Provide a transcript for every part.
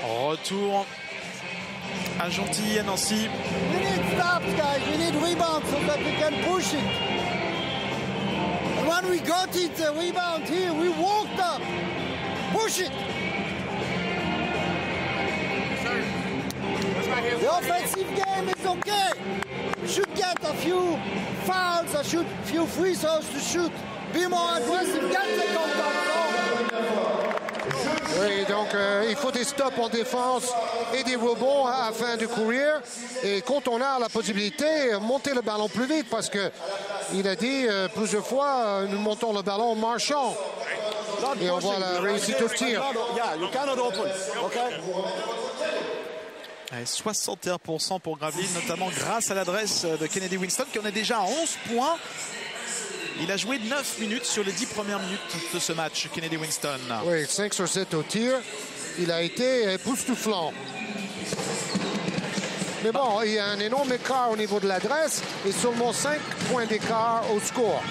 Retour à Gentilly, à Nancy. We need stops, guys. We need rebounds so that we can push it. And when we got it, the rebound here, we walked up. Push it. The offensive game is okay. We should get a few fouls, a few free throws to shoot. Be more aggressive. Get the contact. Oui, donc il faut des stops en défense et des rebonds afin de courir. Et quand on a la possibilité, monter le ballon plus vite parce que il a dit plusieurs fois, nous montons le ballon en marchant. Et on voit la réussite au tir. 61% pour Gravelines, notamment grâce à l'adresse de Kennedy Winston qui en est déjà à 11 points. Il a joué 9 minutes sur les 10 premières minutes de ce match, Kennedy Winston. Oui, 5 sur 7 au tir. Il a été époustouflant. Mais bon, il y a un énorme écart au niveau de l'adresse et seulement 5 points d'écart au score.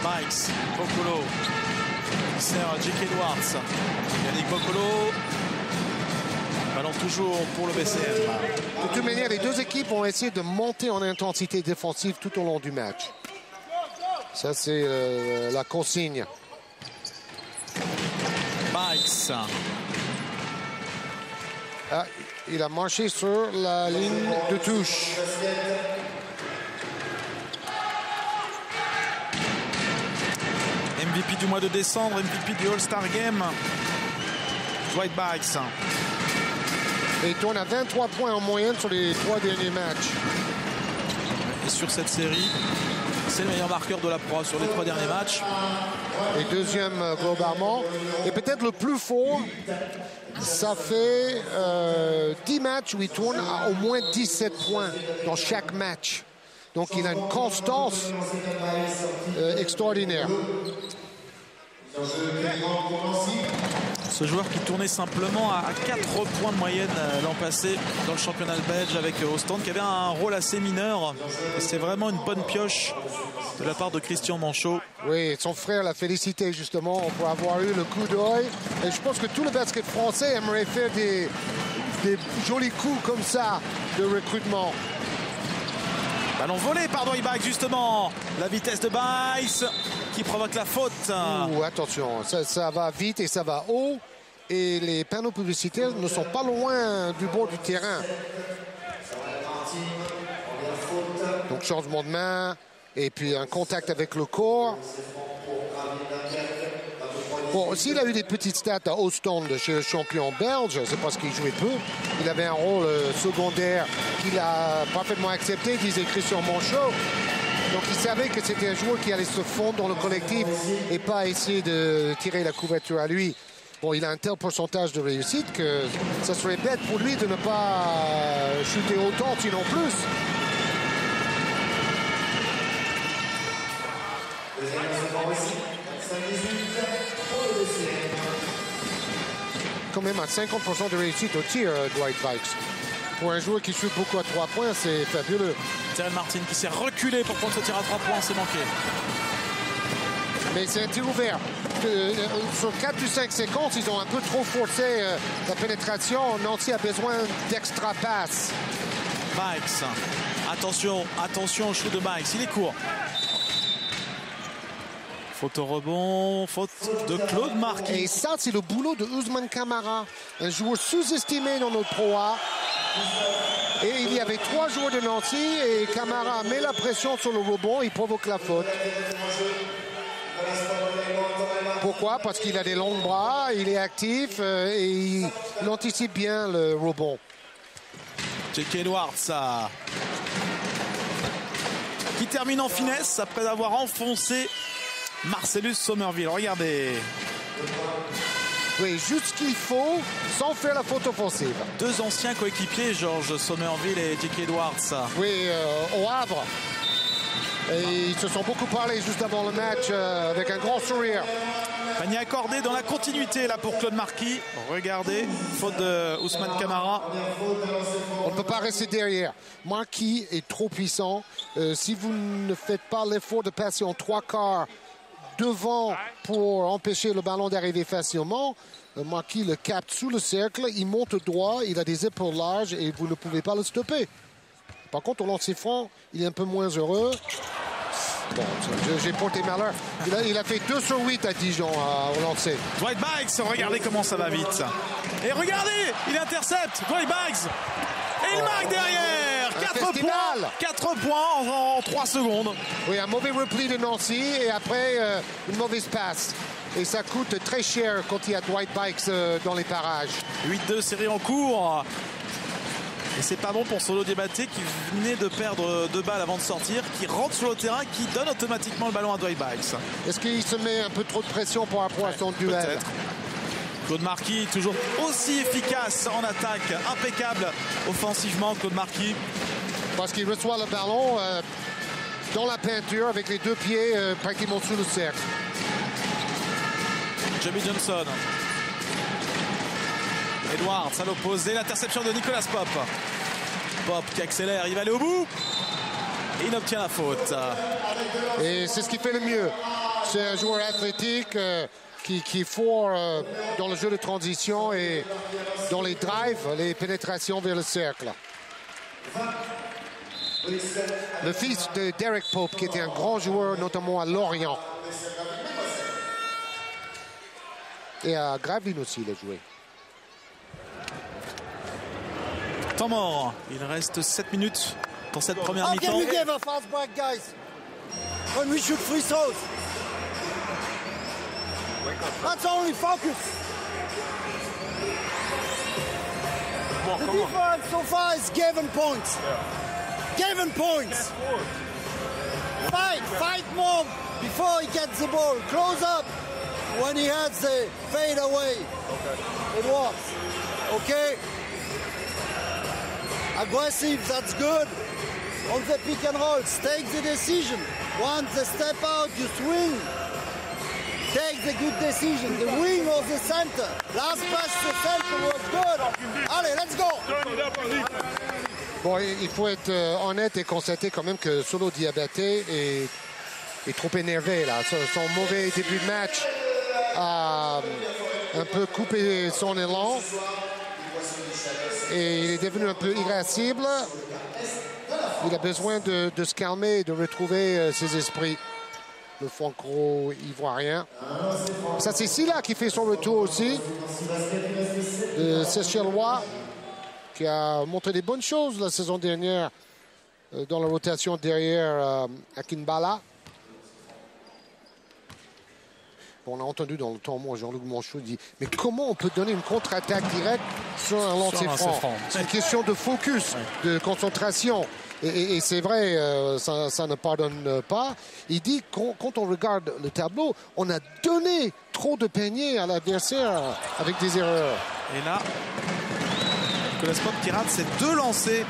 Mikes, Bokolo, qui sert à J.K. Edwards. Yannick Bokolo. Ballon toujours pour le BCM. De toute manière, les deux équipes vont essayer de monter en intensité défensive tout au long du match. Ça, c'est la consigne. Mikes. Ah, il a marché sur la ligne de touche. MVP du mois de décembre, MVP du All-Star Game. Dwight Mikes. Et il tourne à 23 points en moyenne sur les 3 derniers matchs. Et sur cette série, c'est le meilleur marqueur de la Pro sur les 3 derniers matchs. Et deuxième globalement. Et peut-être le plus fort, ça fait 10 matchs où il tourne à au moins 17 points dans chaque match. Donc il a une constance extraordinaire. Ce joueur qui tournait simplement à 4 points de moyenne l'an passé dans le championnat belge avec Ostende, qui avait un rôle assez mineur. C'est vraiment une bonne pioche de la part de Christian Manchot. Oui, son frère l'a félicité justement pour avoir eu le coup d'œil. Et je pense que tout le basket français aimerait faire des jolis coups comme ça de recrutement. Ballon volé par Dwight Mikes, justement. La vitesse de Mikes qui provoque la faute. Ouh, attention, ça va vite et ça va haut. Et les panneaux publicitaires ne sont pas loin du bord du terrain. Donc changement de main et puis un contact avec le corps. Bon, s'il a eu des petites stats à Ostende chez le champion belge, c'est parce qu'il jouait peu. Il avait un rôle secondaire qu'il a parfaitement accepté, disait Christian Manchot. Donc il savait que c'était un joueur qui allait se fondre dans le collectif et pas essayer de tirer la couverture à lui. Bon, il a un tel pourcentage de réussite que ça serait bête pour lui de ne pas shooter autant, sinon plus. Quand même à 50% de réussite au tir, Dwight Mikes. Pour un joueur qui shoot beaucoup à 3 points, c'est fabuleux. Terrell Martin qui s'est reculé pour prendre ce tir à 3 points, c'est manqué. Mais c'est un tir ouvert. Sur 4 du 5 séquences, ils ont un peu trop forcé la pénétration. Nancy a besoin d'extra passes. Mikes, attention au shoot de Mikes, il est court. Faute au rebond, faute de Claude Marquis. Et ça, c'est le boulot de Ousmane Camara, un joueur sous-estimé dans notre Pro A. Et il y avait 3 joueurs de Nancy et Camara met la pression sur le rebond, il provoque la faute. Pourquoi? Parce qu'il a des longs bras, il est actif et il anticipe bien le rebond. J.K. Edwards, qui termine en finesse après avoir enfoncé Marcellus Somerville. Regardez. Oui, juste ce qu'il faut, sans faire la faute offensive. 2 anciens coéquipiers, Georges Somerville et J.K. Edwards. Oui, au Havre. Et ils se sont beaucoup parlé juste avant le match avec un grand sourire. Panier accordé dans la continuité là pour Claude Marquis. Regardez, faute de Ousmane Camara. On ne peut pas rester derrière. Marquis est trop puissant. Si vous ne faites pas l'effort de passer en 3 quarts devant pour empêcher le ballon d'arriver facilement. Marquis le capte sous le cercle, il monte droit, il a des épaules larges et vous ne pouvez pas le stopper. Par contre, au lancer franc, il est un peu moins heureux. Bon, j'ai porté malheur. Il a fait 2 sur 8 à Dijon au lancer. Dwight Buycks, regardez comment ça va vite. Et regardez, il intercepte Dwight Buycks. Et il marque derrière. 4 points en 3 secondes. Oui, un mauvais repli de Nancy et après une mauvaise passe. Et ça coûte très cher quand il y a Dwight Buycks dans les parages. 8-2 série en cours. Et c'est pas bon pour Solo Diabaté qui venait de perdre 2 balles avant de sortir, qui rentre sur le terrain, qui donne automatiquement le ballon à Dwight Buycks. Est-ce qu'il se met un peu trop de pression par rapport à son duel? Peut-être. Claude Marquis, toujours aussi efficace en attaque, impeccable offensivement, Claude Marquis. Parce qu'il reçoit le ballon dans la peinture avec les 2 pieds pratiquement sous le cercle. Jamie Johnson. Edwards à l'opposé, l'interception de Nicolas Pope. Pope qui accélère, il va aller au bout. Et il obtient la faute. Et c'est ce qui fait le mieux. C'est un joueur athlétique qui est fort dans le jeu de transition et dans les drives, les pénétrations vers le cercle. Le fils de Derek Pope, qui était un grand joueur, notamment à Lorient. Et à Gravelines aussi, il a joué. Temps mort. Il reste 7 minutes pour cette première mi-temps. How can we give a fast break, guys? When we shoot free throws. That's only focus. The defense so far is given points. Given points. Fight more before he gets the ball. Close up when he has the fade away. Okay. It works. Okay? Aggressive, that's good. On the pick and rolls, take the decision. Once they step out, you swing. Take the good decision, the wing or the center. Last pass to center was good. Allez, let's go. Bon, il faut être honnête et constater quand même que Solo Diabaté est trop énervé là. Son mauvais début de match a un peu coupé son élan. Et il est devenu un peu irascible. Il a besoin de se calmer et de retrouver ses esprits. Le franco-ivoirien. Ça, c'est Silla qui fait son retour aussi. Le Seychellois qui a montré des bonnes choses la saison dernière dans la rotation derrière Akinbala. On a entendu dans le temps, moi, Jean-Luc Monchou dit « Mais comment on peut donner une contre-attaque directe sur un lancer franc ?» C'est une question de focus, de concentration. Et c'est vrai, ça ne pardonne pas. Il dit quand on regarde le tableau, on a donné trop de paniers à l'adversaire avec des erreurs. Et là, Nicolas Pope qui rate ses 2 lancers.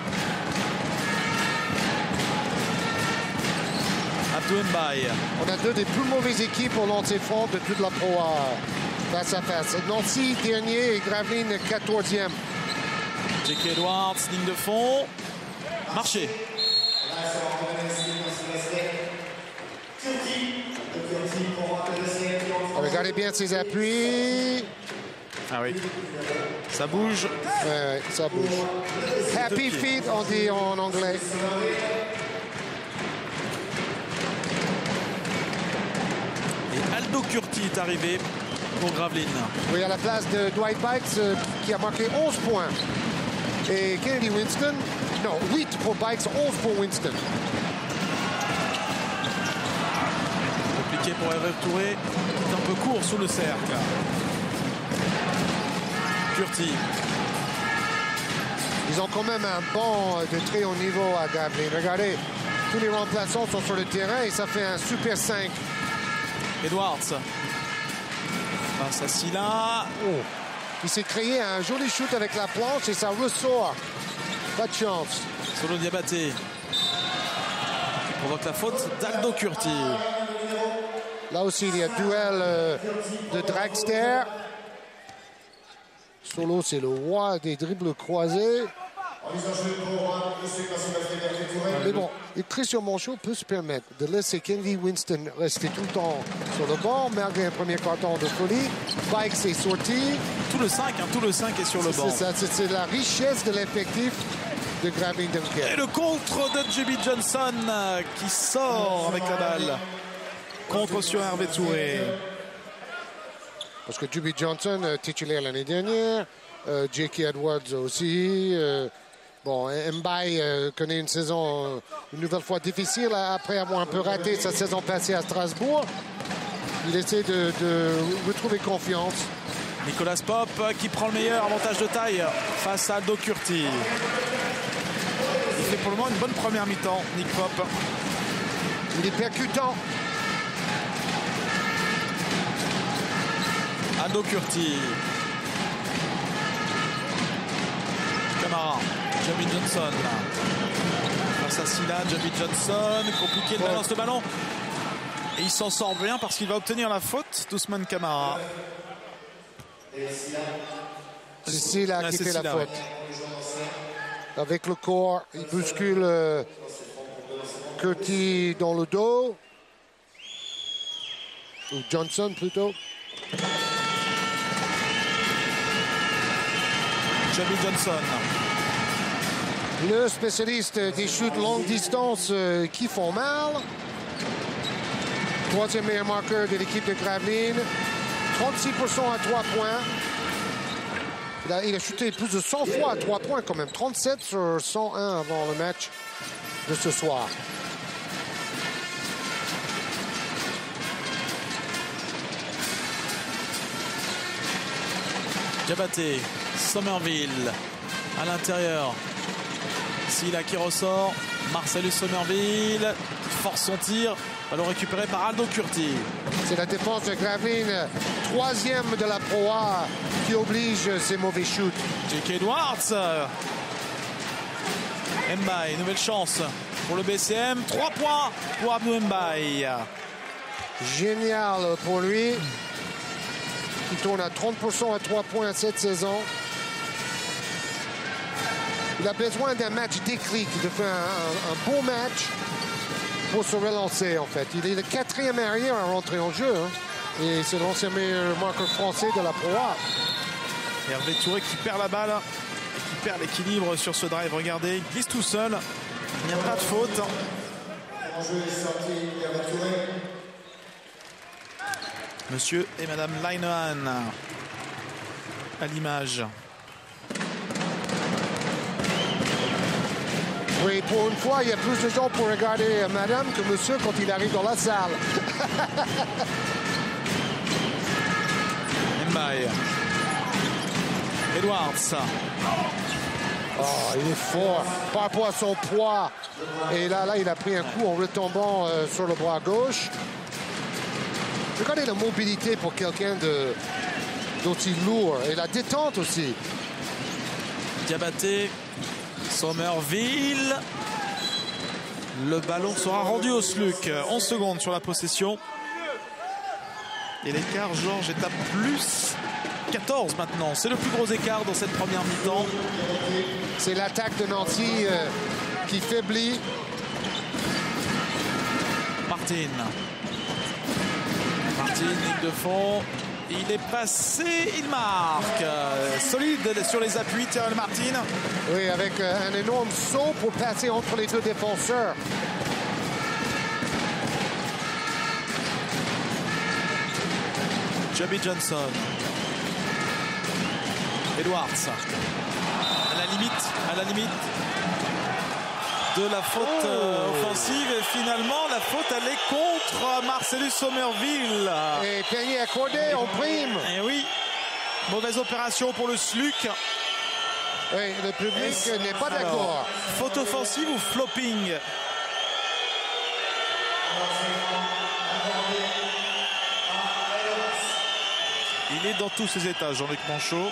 On a 2 des plus mauvaises équipes au lancer franc de toute la Pro face à face. Nancy dernier et Gravelines 14e. J.K. Edwards, ligne de fond. Marché. Regardez bien ses appuis. Ah oui. Ça bouge. Ouais, ça bouge. Happy feet, on dit en anglais. Et Aldo Curti est arrivé pour Gravelines. Oui, à la place de Dwight Buycks qui a marqué 11 points. Et Kennedy Winston, non, 8 pour Buycks, 11 pour Winston. Compliqué pour Hervé Touré, qui est un peu court sous le cercle. Curti. Ils ont quand même un banc de très haut niveau à Gravelines. Regardez, tous les remplaçants sont sur le terrain et ça fait un super 5. Edwards. Face à Silla. Oh. Il s'est créé un joli shoot avec la planche et ça ressort. Pas de chance. Solo Diabaté. Qui provoque la faute d'Aldo Curti. Là aussi, il y a duel de dragster. Solo, c'est le roi des dribbles croisés. Mais bon, et Christian Monchot peut se permettre de laisser Kennedy Winston rester tout le temps sur le banc, malgré un premier carton de folie, pas avec ses sorties. Tout le 5, tout le 5 est sur le banc. C'est la richesse de l'effectif de Gravelines Dunkerque. Et le contre de J.B. Johnson qui sort avec la balle. Contre sur Hervé Touré. Parce que J.B. Johnson, titulaire l'année dernière, J.K. Edwards aussi. Bon, Mbaye connaît une saison une nouvelle fois difficile après avoir un peu raté sa saison passée à Strasbourg. Il essaie de retrouver confiance. Nicolas Pope qui prend le meilleur avantage de taille face à Aldo Curti. Il fait pour le moment une bonne première mi-temps, Nick Pope. Il est percutant. Aldo Curti. Camara. J.B. Johnson. Face à Silla, J.B. Johnson. Compliqué de balance le ballon. Et il s'en sort bien parce qu'il va obtenir la faute d'Ousmane Camara. C'est Silla qui fait la faute. Ouais. Avec le corps, il bouscule Curti dans le dos. Ou Johnson plutôt. J.B. Johnson. Le spécialiste des shoots longue distance qui font mal. Troisième meilleur marqueur de l'équipe de Gravelines. 36% à 3 points. Il a shooté plus de 100 fois à 3 points quand même. 37 sur 101 avant le match de ce soir. Diabaté, Somerville à l'intérieur. Silla qui ressort. Marcellus Somerville force son tir. Va le récupérer par Aldo Curti. C'est la défense de Gravelines, troisième de la Pro A, qui oblige ces mauvais shoots. J.K. Edwards. Mbaye, nouvelle chance pour le BCM. 3 points pour Abdou Mbaye. Génial pour lui. Il tourne à 30% à 3 points cette saison. Il a besoin d'un match déclic, de faire un bon match pour se relancer en fait. Il est le 4e arrière à rentrer en jeu. Hein. Et c'est l'ancien meilleur marqueur français de la Pro A. Hervé Touré qui perd la balle et qui perd l'équilibre sur ce drive. Regardez, il glisse tout seul. Il n'y a pas de faute. Monsieur et Madame Linehan à l'image. Oui, pour une fois, il y a plus de gens pour regarder Madame que Monsieur quand il arrive dans la salle. Mbaye. Edwards. Oh, il est fort par rapport à son poids. Et là, il a pris un coup en retombant sur le bras gauche. Regardez la mobilité pour quelqu'un d'aussi lourd. Et la détente aussi. Diabaté. Somerville. Le ballon sera rendu au SLUC. 11 secondes sur la possession. Et l'écart, Georges, est à plus 14 maintenant. C'est le plus gros écart dans cette première mi-temps. C'est l'attaque de Nancy qui faiblit. Martin, ligne de fond. Il est passé, il marque. Solide sur les appuis, Terrell Martin. Oui, avec un énorme saut pour passer entre les deux défenseurs. J.B. Johnson. Edwards. À la limite de la faute offensive. Et finalement, la faute, elle est contre Marcellus Somerville. Et panier accordé en prime. Et oui, mauvaise opération pour le SLUC. Oui, le public n'est pas d'accord. Faute offensive ou flopping? Il est dans tous ses états, Jean-Luc Manchot.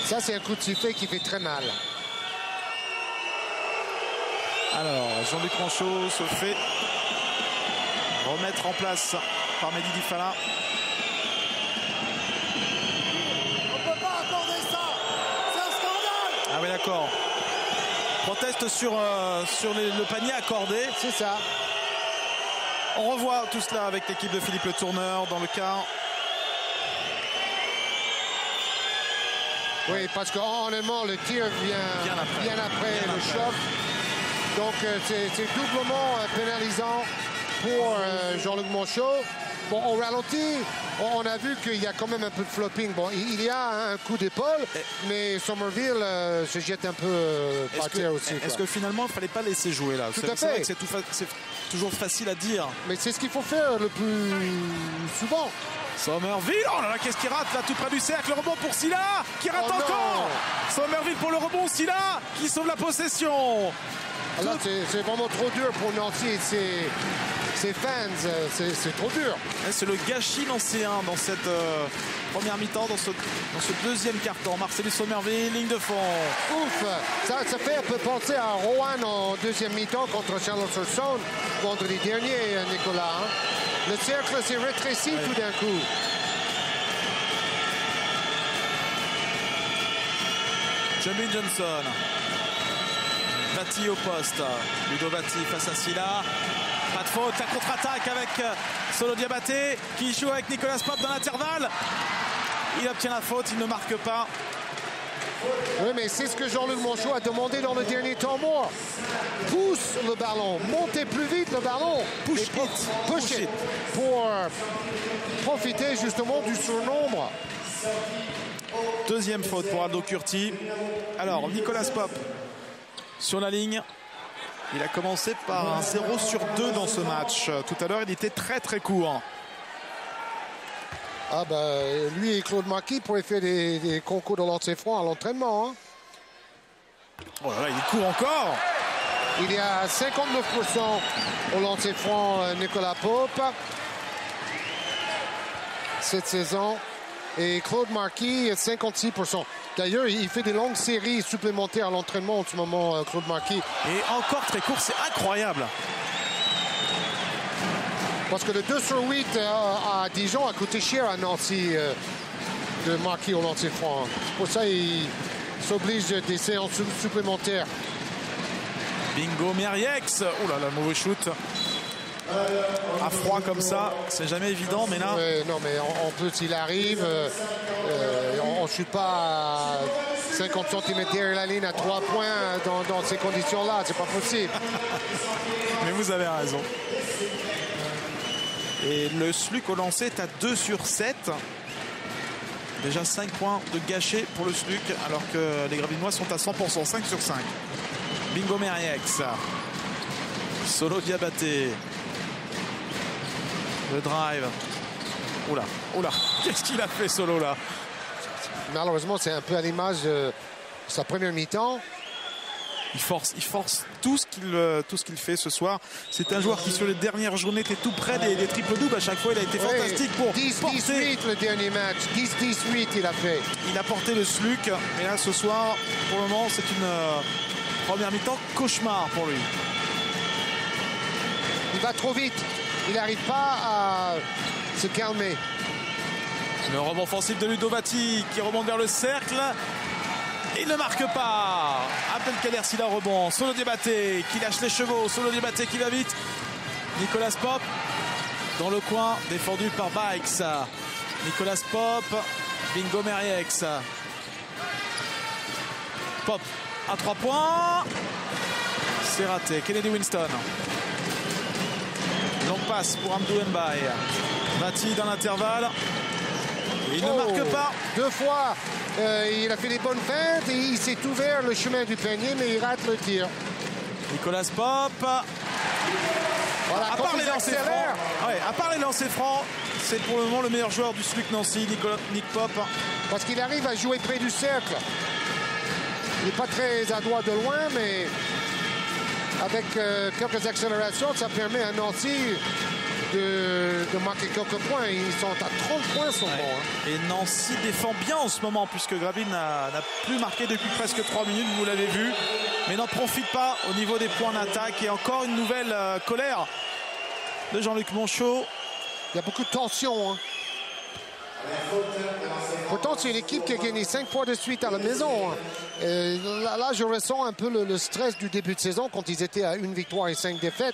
Ça, c'est un coup de sifflet qui fait très mal. Alors, Jean-Luc Manchot se fait remettre en place par Mehdi Difala. oui, d'accord. Proteste sur le panier accordé. C'est ça. On revoit tout cela avec l'équipe de Philippe Le Tourneur dans le cas. Oui, parce qu'honnêtement, le tir vient bien après le choc. Donc, c'est doublement pénalisant pour Jean-Luc Monchot. Bon, au ralenti, on a vu qu'il y a quand même un peu de flopping. Bon, il y a un coup d'épaule, mais Somerville se jette un peu par terre aussi. Est-ce que finalement, il ne fallait pas laisser jouer là? Tout à fait. C'est toujours facile à dire. Mais c'est ce qu'il faut faire le plus souvent. Somerville, oh là là, qu'est-ce qu'il rate là, tout près du cercle, le rebond pour Sylla, qui rate encore. Somerville pour le rebond, Sylla, qui sauve la possession. Là, c'est vraiment trop dur pour Nancy et ses fans, c'est trop dur. C'est le gâchis nancéen dans cette première mi-temps, dans ce deuxième quart-temps. Marcellus Somerville, ligne de fond. Ouf, ça fait un peu penser à Rowan en deuxième mi-temps contre Chalon-sur-Saône vendredi dernier, Nicolas. Hein? Le cercle s'est rétréci tout d'un coup. Jamie Johnson. Vati au poste. Ludo Vati face à Sylla. Pas de faute, la contre-attaque avec Solo Diabaté qui joue avec Nicolas Pope dans l'intervalle. Il obtient la faute, il ne marque pas. Oui, mais c'est ce que Jean-Luc Monchot a demandé dans le dernier temps mort. Pousse le ballon, montez plus vite le ballon. Push it. Pour profiter justement du surnombre. Deuxième faute pour Aldo Curti. Alors, Nicolas Pope sur la ligne. Il a commencé par un 0 sur 2 dans ce match. Tout à l'heure, il était très court. Ah ben, lui et Claude Marquis pourraient faire des concours de lancer franc à l'entraînement. Hein. Oh là là, il court encore. Il y a 59% au lancer franc Nicolas Pope cette saison. Et Claude Marquis, 56%. D'ailleurs, il fait des longues séries supplémentaires à l'entraînement en ce moment, Claude Marquis. Et encore très court, c'est incroyable. Parce que le 2 sur 8 à Dijon a coûté cher à Nancy de Marquis au lancer franc. C'est pour ça qu'il s'oblige des séances supplémentaires. Bingo Meriex. Oh là là, mauvais shoot. À froid comme ça, c'est jamais évident, mais là... non, mais en plus, il arrive, on ne chute pas à 50 cm derrière la ligne à 3 points dans ces conditions-là, c'est pas possible. Mais vous avez raison. Et le SLUC au lancer est à 2 sur 7. Déjà 5 points de gâchés pour le SLUC, alors que les Gravinois sont à 100%, 5 sur 5. Bingo Meriex. Solo Diabaté. Le drive. Oula, qu'est-ce qu'il a fait Solo là? Malheureusement, c'est un peu à l'image de sa première mi-temps. Il force tout ce qu'il fait ce soir. C'est un joueur qui sur les dernières journées était tout près des triples-doubles. À chaque fois, il a été fantastique pour 10-18 le dernier match. 10-18 il a fait. Il a porté le SLUC. Et là, ce soir, pour le moment, c'est une première mi-temps cauchemar pour lui. Il va trop vite. Il n'arrive pas à se calmer. Le rebond offensif de Ludo Vati qui remonte vers le cercle. Il ne marque pas. Abdelkader Sylla rebond. Solo Diabaté qui lâche les chevaux. Solo Diabaté qui va vite. Nicolas Pope dans le coin, défendu par Bikes. Nicolas Pope. Bingo Meriex. Pope à 3 points. C'est raté. Kennedy Winston. Longue passe pour Hamdou Mbaye. Vati dans l'intervalle. Il ne marque pas. 2 fois. Il a fait des bonnes feintes et il s'est ouvert le chemin du panier, mais il rate le tir. Nicolas Pope. Voilà, à part les lancers francs, c'est pour le moment le meilleur joueur du SLUC Nancy, Nick Pope. Parce qu'il arrive à jouer près du cercle. Il n'est pas très adroit de loin, mais avec quelques accélérations, ça permet à Nancy de marquer quelques points. Ils sont à 30 points son moment. Hein. Et Nancy défend bien en ce moment, puisque Gravelines n'a plus marqué depuis presque 3 minutes, vous l'avez vu, mais n'en profite pas au niveau des points d'attaque. Et encore une nouvelle colère de Jean-Luc Monchot. Il y a beaucoup de tension. Hein. Pourtant, c'est une équipe qui a gagné 5 fois de suite à la maison. Et là, je ressens un peu le stress du début de saison quand ils étaient à 1 victoire et 5 défaites.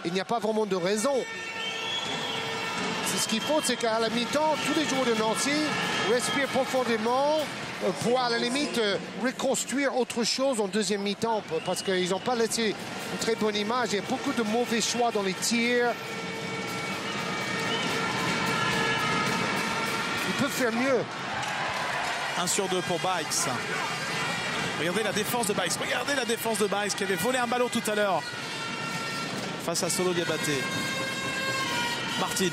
Il n'y a pas vraiment de raison. Ce qu'il faut, c'est qu'à la mi-temps, tous les joueurs de Nancy respirent profondément pour, à la limite, reconstruire autre chose en deuxième mi-temps. Parce qu'ils n'ont pas laissé une très bonne image. Il y a beaucoup de mauvais choix dans les tirs. Ils peuvent faire mieux. 1 sur 2 pour Bikes. Regardez la défense de Bikes. Regardez la défense de Bikes qui avait volé un ballon tout à l'heure face à Solo Diabaté. Martin.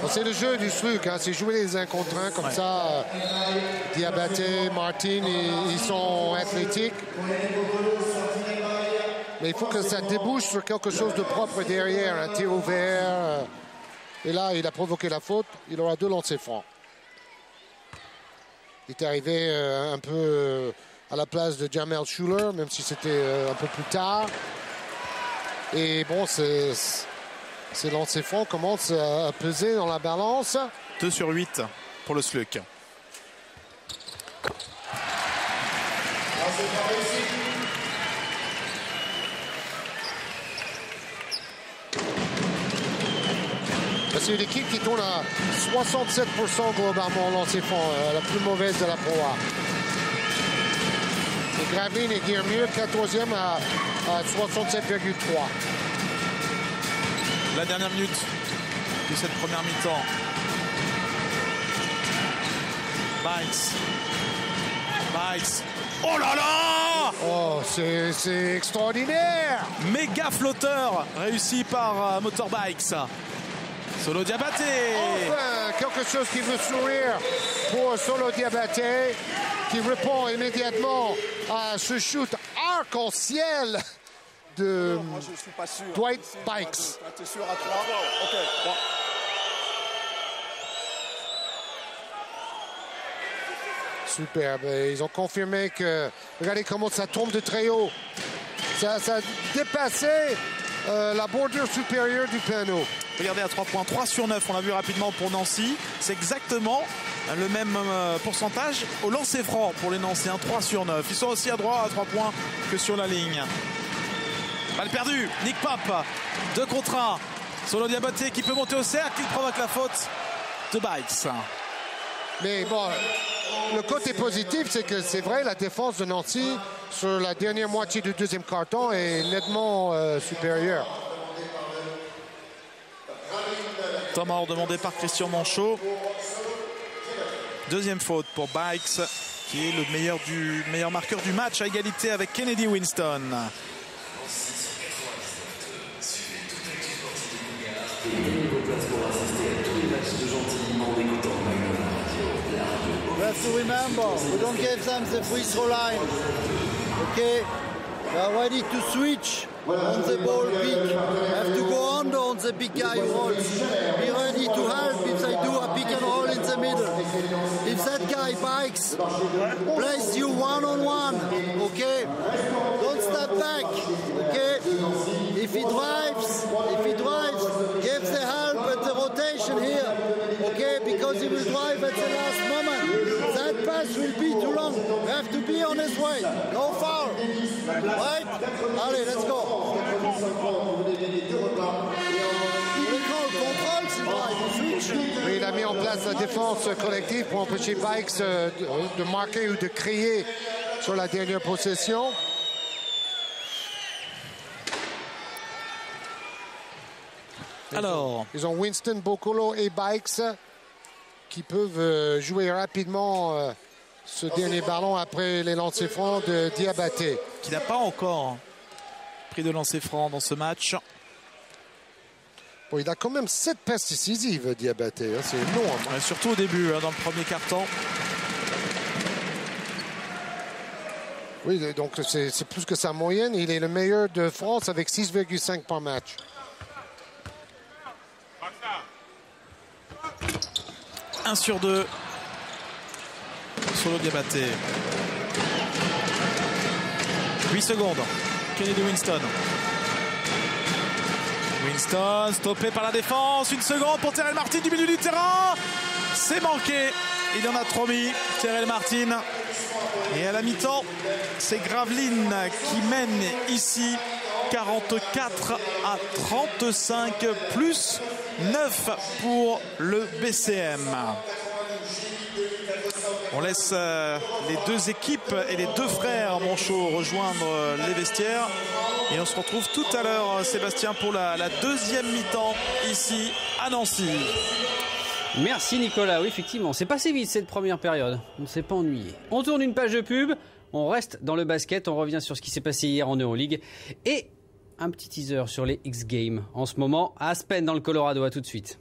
C'est le jeu du truc, hein. C'est jouer les 1 contre 1 comme ça. Diabaté, Martin, ils sont athlétiques. Mais il faut que ça débouche sur quelque chose de propre derrière, un tir ouvert. Et là, il a provoqué la faute. Il aura 2 lancers francs. Il est arrivé un peu à la place de Jamel Schuller, même si c'était un peu plus tard. Et bon, ces lancers francs commencent à peser dans la balance. 2 sur 8 pour le Sluk. C'est une équipe qui tourne à 67% globalement en lancer franc, la plus mauvaise de la Pro A. Et Gravelines et Guillermieux, 14e à 67,3. La dernière minute de cette première mi-temps. Bikes. Oh là là! Oh, c'est extraordinaire! Méga flotteur réussi par Motorbikes. Solo Diabaté. Enfin, quelque chose qui veut sourire pour Solo Diabaté, qui répond immédiatement à ce shoot arc-en-ciel de Dwight Bikes. Tu es sûr à 3? OK. Bon. Superbe. Ils ont confirmé que... Regardez comment ça tombe de très haut. Ça a dépassé la bordure supérieure du panneau. Regardez à 3 points, 3 sur 9, on l'a vu rapidement pour Nancy. C'est exactement le même pourcentage au lancer franc pour les Nancéens, 3 sur 9. Ils sont aussi à droit à 3 points que sur la ligne. Balle perdue, Nick Pop, 2 contre 1. Solo Diabaté qui peut monter au cercle, il provoque la faute de Bikes. Mais bon, le côté positif, c'est que c'est vrai, la défense de Nancy sur la dernière moitié du deuxième quart-temps est nettement supérieure. Temps mort demandé par Christian Manchot. Deuxième faute pour Bikes, qui est le meilleur marqueur du match à égalité avec Kennedy Winston. We have to remember, we don't give them the free throw line. Okay? They are ready to switch on the ball big. Have to go on the big guy rolls. Be ready to help if they do a pick and roll in the middle. If that guy Bikes plays you one-on-one, okay? Don't step back, okay? If he drives, give the help at the rotation here, okay? Because he will drive at the last moment. That pass will be too long. We have to be on his way. No foul. Right? Allez, let's go. Oui, il a mis en place la défense collective pour empêcher Bikes de marquer ou de créer sur la dernière possession. Alors, ils ont Winston, Bokolo et Bikes qui peuvent jouer rapidement ce dernier ballon après les lancers francs de Diabaté. Qui n'a pas encore pris de lancer franc dans ce match. Bon, il a quand même 7 passes décisives, Diabaté. Hein, c'est énorme. Ouais, surtout au début, dans le premier quart-temps. Oui, donc c'est plus que sa moyenne. Il est le meilleur de France avec 6,5 par match. Un sur 2. Solo Diabaté. 8 secondes. Kennedy Winston. Winston stoppé par la défense. Une seconde pour Terrell Martin du milieu du terrain. C'est manqué. Il en a trop mis, Terrell Martin. Et à la mi-temps, c'est Gravelines qui mène ici 44-35, plus 9 pour le BCM. On laisse les deux équipes et les deux frères Monchot rejoindre les vestiaires. Et on se retrouve tout à l'heure, Sébastien, pour la deuxième mi-temps ici à Nancy. Merci Nicolas, oui effectivement, c'est passé vite cette première période, on ne s'est pas ennuyé. On tourne une page de pub, on reste dans le basket, on revient sur ce qui s'est passé hier en Euroleague et un petit teaser sur les X-Games en ce moment à Aspen dans le Colorado, à tout de suite.